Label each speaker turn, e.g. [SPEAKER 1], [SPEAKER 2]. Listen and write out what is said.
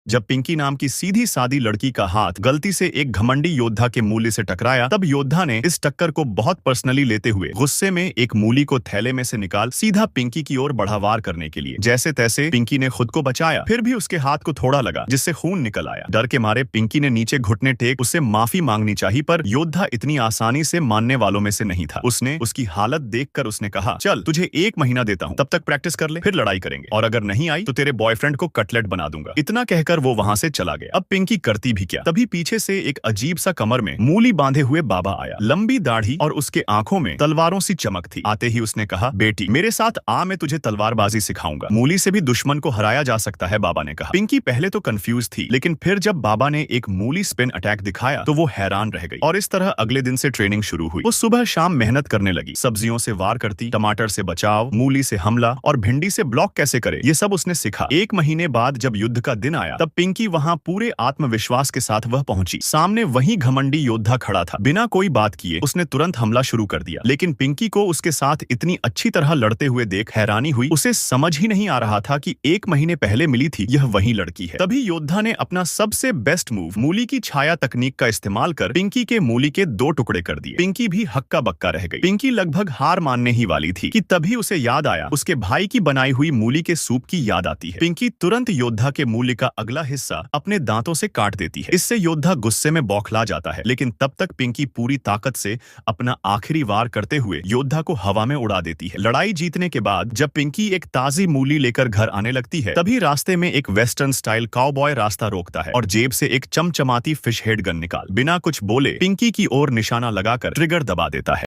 [SPEAKER 1] जब पिंकी नाम की सीधी सादी लड़की का हाथ गलती से एक घमंडी योद्धा के मूली से टकराया, तब योद्धा ने इस टक्कर को बहुत पर्सनली लेते हुए गुस्से में एक मूली को थैले में से निकाल सीधा पिंकी की ओर बढ़ावार करने के लिए जैसे तैसे पिंकी ने खुद को बचाया। फिर भी उसके हाथ को थोड़ा लगा, जिससे खून निकल आया। डर के मारे पिंकी ने नीचे घुटने टेक उससे माफी मांगनी चाहिए, पर योद्धा इतनी आसानी से मानने वालों में से नहीं था। उसने उसकी हालत देखकर उसने कहा, चल तुझे 1 महीना देता हूँ, तब तक प्रैक्टिस कर ले, फिर लड़ाई करेंगे, और अगर नहीं आई तो तेरे बॉयफ्रेंड को कटलेट बना दूंगा। इतना कहकर वो वहां से चला गया। अब पिंकी करती भी क्या, तभी पीछे से एक अजीब सा कमर में मूली बांधे हुए बाबा आया। लंबी दाढ़ी और उसके आंखों में तलवारों सी चमक थी। आते ही उसने कहा, बेटी मेरे साथ आ, मैं तुझे तलवारबाजी सिखाऊंगा। मूली से भी दुश्मन को हराया जा सकता है, बाबा ने कहा। पिंकी पहले तो कंफ्यूज थी, लेकिन फिर जब बाबा ने एक मूली स्पिन अटैक दिखाया तो वो हैरान रह गई। और इस तरह अगले दिन से ट्रेनिंग शुरू हुई। वो सुबह शाम मेहनत करने लगी। सब्जियों से वार करती, टमाटर से बचाव, मूली से हमला और भिंडी से ब्लॉक कैसे करे, ये सब उसने सीखा। 1 महीने बाद जब युद्ध का दिन आया, तब पिंकी वहां पूरे आत्मविश्वास के साथ वह पहुंची। सामने वही घमंडी योद्धा खड़ा था। बिना कोई बात किए उसने तुरंत हमला शुरू कर दिया। लेकिन पिंकी को उसके साथ इतनी अच्छी तरह लड़ते हुए देख हैरानी हुई। उसे समझ ही नहीं आ रहा था कि 1 महीने पहले मिली थी यह वही लड़की है। तभी योद्धा ने अपना सबसे बेस्ट मूव, मूली की छाया तकनीक का इस्तेमाल कर पिंकी के मूली के 2 टुकड़े कर दिए। पिंकी भी हक्का बक्का रह गई। पिंकी लगभग हार मानने ही वाली थी कि तभी उसे याद आया, उसके भाई की बनाई हुई मूली के सूप की याद आती है। पिंकी तुरंत योद्धा के मूली का अगला हिस्सा अपने दांतों से काट देती है। इससे योद्धा गुस्से में बौखला जाता है, लेकिन तब तक पिंकी पूरी ताकत से अपना आखिरी वार करते हुए योद्धा को हवा में उड़ा देती है। लड़ाई जीतने के बाद जब पिंकी एक ताजी मूली लेकर घर आने लगती है, तभी रास्ते में एक वेस्टर्न स्टाइल काउबॉय रास्ता रोकता है और जेब से एक चमचमाती फिश हेड गन निकाल बिना कुछ बोले पिंकी की ओर निशाना लगाकर ट्रिगर दबा देता है।